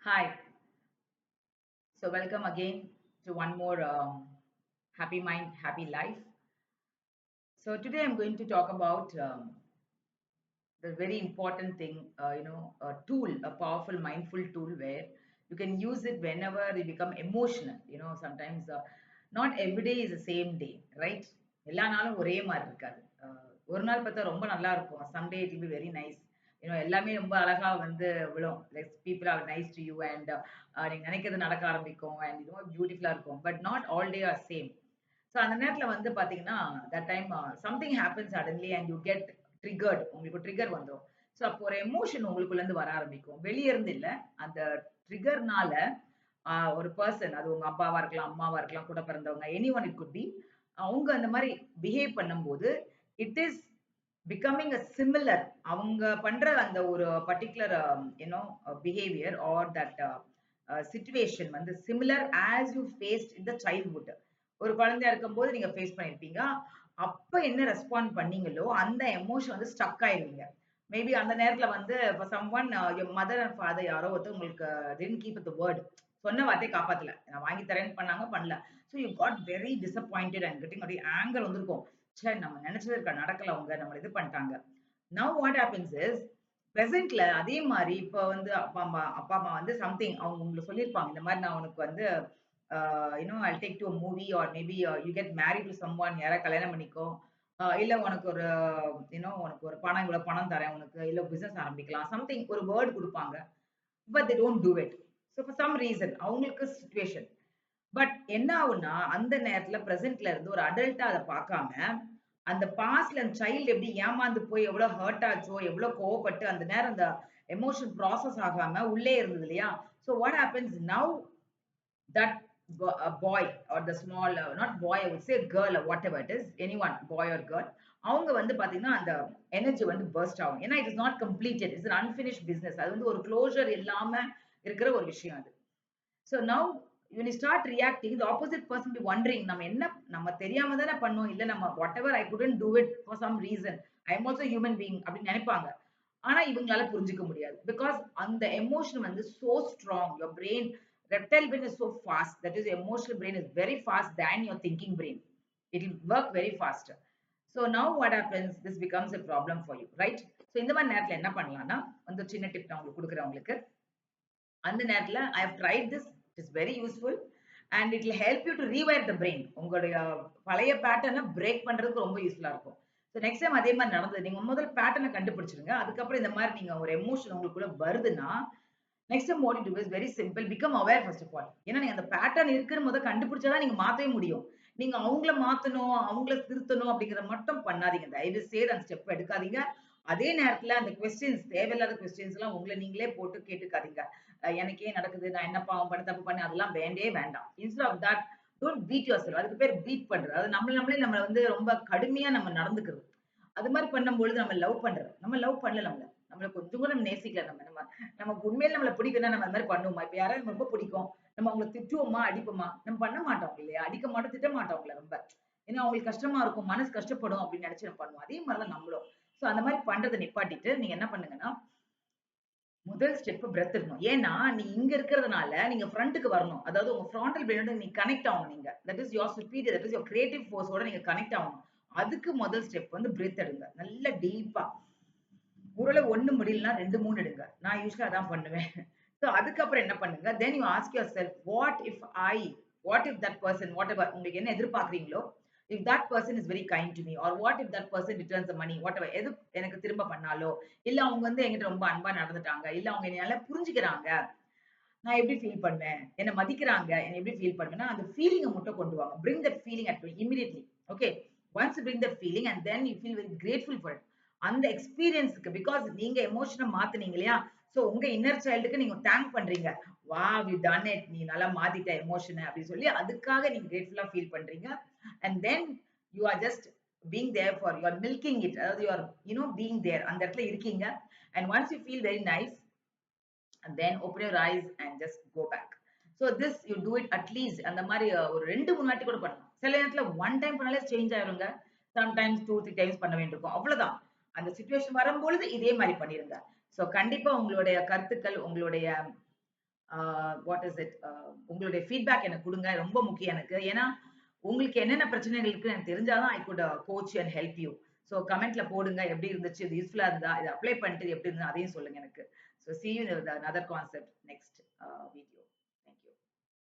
Hi. So welcome again to one more Happy Mind, Happy Life. So today I'm going to talk about the very important thing, a tool, a powerful mindful tool where you can use it whenever you become emotional. Sometimes not every day is the same day, right? எல்லா நாளும் ஒரே மாதிரி இருக்காது. ஒரு நாள் பார்த்தா ரொம்ப நல்லா இருக்கும். Someday it will be very nice. எல்லாமே ரொம்ப அழகா வந்து விழும். Like people are nice to you and நீங்க நினைக்கிறது நடக்க ஆரம்பிக்கும் and பியூட்டிஃபுல்லா இருக்கும். But not all day are same. So அந்த நேரத்துல வந்து பார்த்தீங்கன்னா, that time something happens suddenly and you get triggered. உங்களுக்கு ட்ரிகர் வந்துரும். ஸோ அப்போ ஒரு எமோஷன் உங்களுக்குள்ளருந்து வர ஆரம்பிக்கும். வெளிய இருந்து இல்ல. அந்த ட்ரிகர்னால ஒரு பெர்சன் அது உங்க அப்பாவா இருக்கலாம், அம்மாவா இருக்கலாம், கூட பிறந்தவங்க, எனிஒன் இட் குட் பி. அவங்க அந்த மாரி பிஹேவ் பண்ணும்போது, இட் இஸ் பிகமிங் சிமிலர். அவங்க பண்ற அந்த ஒரு particular behaviour or that situation வந்து similar as you faced in the childhood. ஒரு குழந்தையா இருக்கும்போது நீங்க ஃபேஸ் பண்ணியிருப்பீங்க. அப்ப என்ன ரெஸ்பாண்ட் பண்ணீங்களோ, அந்த எமோஷன் வந்து ஸ்டக் ஆயிருவீங்க. மேபி அந்த நேரத்துல வந்து for someone your mother and father யாரோ ஒருத்தர் உங்களுக்கு டிட்ன்ட் கீப் தி வேர்ட். சொன்ன வார்த்தைய காப்பாத்தல. நான் வாங்கி தரேன்னு பண்ணாங்க, பண்ணல. So you got very disappointed and getting அப்படியே ஆங்கர் வந்திருக்கும். ச்சே! நம்ம நெனச்சது நடக்கல அவங்க. நம்மள இது பண்ணிட்டாங்க. நவ் வாட் ஹேப்பன்ஸ் இஸ் பிரசன்ட்ல அதே மாரி இப்ப வந்து அப்பா அம்மா வந்து சம்திங் அவங்க உங்களுக்கு சொல்லியிருப்பாங்க. இந்த மாரி நான் உனக்கு வந்து I'll take to a movie or maybe you get married to someone யாரா கல்யாணம் பண்ணிக்கோ. இல்ல உனக்கு ஒரு உனக்கு ஒரு பணம் இவ்வளவு பணம் தரேன் உனக்கு. இல்ல பிசினஸ் ஆரம்பிக்கலாம். சம்திங் ஒரு வேர்ட் குடுப்பாங்க. But they don't do it. So for some reason அவங்களுக்கு சிச்சுவேஷன். பட் என்ன ஆகும்னா, அந்த நேரத்துல பிரசன்ட்ல இருந்து ஒரு அடல்ட்டா அத பார்க்காம, அந்த பாஸ்ட்ல அந்த சைல்டு எப்படி ஏமாந்து போய் எவ்வளோ ஹர்ட் ஆச்சோ, எவ்வளோ கோவப்பட்டு அந்த நேரம் அந்த எமோஷன் ப்ராசஸ் ஆகாம உள்ளே இருந்தது இல்லையா? So what happens now that a boy or the small not boy, I would say girl or whatever it is, anyone, boy or girl, அவங்க வந்து பாத்தீங்கன்னா அந்த எனர்ஜி வந்து பர்ஸ்ட் ஆகும். ஏன்னா it is not completed. It's unfinished business. அது வந்து ஒரு க்ளோஷர் இல்லாம இருக்கிற ஒரு விஷயம் அது. So now when you start reacting, the opposite person be wondering, நம்ம தெரியாம தானே பண்ணோம். இல்ல நம்ம whatever I couldn't do it for some reason. I am also human being அப்படின்னு நினைப்பாங்க. ஆனா இவங்களால புரிஞ்சுக்க முடியாது. பிகாஸ் அந்த எமோஷன் வந்து so strong. Your brain, reptile brain is so fast. That is, your emotional brain is very fast than your thinking brain. It will work very fast. So now what happens? This becomes a problem for you, right? So இந்த மாதிரி நேரத்துல என்ன பண்ணலாம்னா, வந்து சின்ன tip நான் உங்களுக்கு குடுக்குறேன் உங்களுக்கு. அந்த நேரத்துல I have tried this. It is very useful and it will help you to rewire the brain. உங்களுடைய பழைய பேட்டர்ன பிரேக் பண்றதுக்கு ரொம்ப யூஸ்ஃபுல்லா இருக்கும். ஸோ நெக்ஸ்ட் டைம் அதே மாரி நடந்தது. நீங்க முதல் பேட்டர்ன கண்டுபிடிச்சிருங்க. அதுக்கப்புறம் இந்த மாரி நீங்க ஒரு எமோஷன் உங்களுக்குள்ள வருதுன்னா, next time what you do is very simple. Become aware first of all. ஏன்னா நீங்க அந்த பேட்டர்ன் இருக்குன்னு கண்டுபிடிச்சா தான் நீங்க மாத்தவே முடியும். நீங்க அவங்கள மாத்தணும், அவங்கள திருத்தணும் அப்படிங்கிறத மட்டும் பண்ணாதீங்க. தயவு செய்து அந்த ஸ்டெப் எடுக்காதீங்க. அதே நேரத்துல அந்த கொஸ்டின்ஸ், தேவையில்லாத கொஸ்டின்ஸ்லாம் உங்கள நீங்களே போட்டு கேட்டுக்காதீங்க. எனக்கு ஏன் நடக்குது? நான் என்ன பாவம் பண்ணேன், தப்பு பண்ணேன் அதெல்லாம் வேண்டவே வேண்டாம். Instead of that don't beat yourself. அதுக்கு பேர் பீட் பண்றது. அது நம்மள வந்து ரொம்ப கடுமையா நம்ம நடந்துக்கிறது. அது மாரி பண்ணும்பொழுது நம்ம லவ் பண்றது. நம்ம லவ் பண்ணல நம்மள. நம்மள கொஞ்சம் கூட நம்ம நேசிக்கல நம்ம. நமக்கு உண்மையில நம்மள பிடிக்கும்னா நம்ம அந்த மாரி பண்ணுவோமா? இப்ப யாராவது ரொம்ப பிடிக்கும். நம்ம அவங்கள திட்டுவோமா? அடிப்போமா? நம்ம பண்ண மாட்டோம் இல்லையா? அடிக்க மாட்டோம், திட்ட மாட்டோம் அவங்கள ரொம்ப. ஏன்னா அவங்களுக்கு கஷ்டமா இருக்கும். மனசு கஷ்டப்படும் அப்படின்னு நினைச்சு நம்ம பண்ணுவோம். அதே மாரி தான் நம்மளும். சோ அந்த மாரி பண்றத நிப்பாட்டிட்டு நீங்க என்ன பண்ணுங்கன்னா, முதல் ஸ்டெப் பிரெத் இருக்கணும். ஏன்னா, நீ இங்க இருக்கிறதுனால நீங்க ஃப்ரண்ட்க்கு வரணும். அதாவது உங்க ஃப்ராண்டல் பிரெயினோட நீங்க கனெக்ட் ஆகணும் நீங்க. That is your superior. That is your creative ஃபோர்ஸோட நீங்க கனெக்ட் ஆகணும். அதுக்கு முதல் ஸ்டெப் வந்து பிரீத் எடுங்க. நல்ல டீப்பா. ஒருவேளை 1 முடியலன்னா 2, 3 எடுங்க. நான் யூசுவலா அதான் பண்ணுவேன். சோ அதுக்கப்புறம் என்ன பண்ணுங்க, then you ask yourself, what if that person whatever உங்களுக்கு என்ன எதிர்பார்க்கிறீங்களோ, if that person is very kind to me or what if that person returns the money whatever எது எனக்கு திரும்ப பண்ணாலோ, இல்ல அவங்க வந்து என்கிட்ட ரொம்ப அன்பா நடந்துட்டாங்க, இல்ல அவங்க என்னைய நல்லா புரிஞ்சுக்கிறாங்க, நான் எப்படி ஃபீல் பண்ணுவேன்? என்ன மதிக்கிறாங்க, என்ன எப்படி ஃபீல் பண்ணுவேன்னா, அந்த ஃபீலிங்க மட்டும் கொண்டு வாங்க. Bring that feeling at me immediately. Okay. Once you bring that feeling and then you feel very grateful for it. அந்த எக்ஸ்பீரியன்ஸ்க்கு பிகாஸ் நீங்க எமோஷன மாத்துனீங்க இல்லையா? சோ உங்க இன்னர் சைல்டுக்கு நீங்க தேங்க் பண்றீங்க. வாவ்! You done it. நீ நல்லா மாத்திட்ட எமோஷன அப்படின்னு சொல்லி அதுக்காக நீங்க கிரேட்ஃபுல்லா ஃபீல் பண்றீங்க. And then you are just being there for you are milking it. அதாவது யூ ஆர் பீயிங் தேர். அந்த இடத்துல இருக்கீங்க. And once you feel very nice and then open your eyes and just go back. So this you do it at least அந்த மாதிரி ஒரு 2, 3 வாட்டி கூட பண்ணலாம். சில நேரத்துல ஒன் டைம் பண்ணாலே சேஞ்ச் ஆயிருங்க. சம்டைம்ஸ் 2, 3 டைம்ஸ் பண்ண வேண்டியிருக்கும். அவ்வளவுதான். அந்த சிச்சுவேஷன் வரும்பொழுது இதே மாதிரி பண்ணிருங்க. சோ கண்டிப்பா உங்களுடைய கருத்துக்கள், உங்களுடைய வாட் இஸ் இட் உங்களுடைய ஃபீட்பேக் எனக்கு குடுங்க. ரொம்ப முக்கியம் எனக்கு. ஏன்னா, உங்களுக்கு என்னென்ன பிரச்சனைகள் இருக்குன்னு எனக்கு தெரிஞ்சா தான் I could coach and help you. So கமெண்ட்ல போடுங்க. எப்படி இருந்துச்சு? இது யூஸ்ஃபுல்லா இருந்தா, இத அப்ளை பண்ணிட்டு எப்படி இருந்தது அதையும் சொல்லுங்க எனக்கு. So see you in the another concept next video.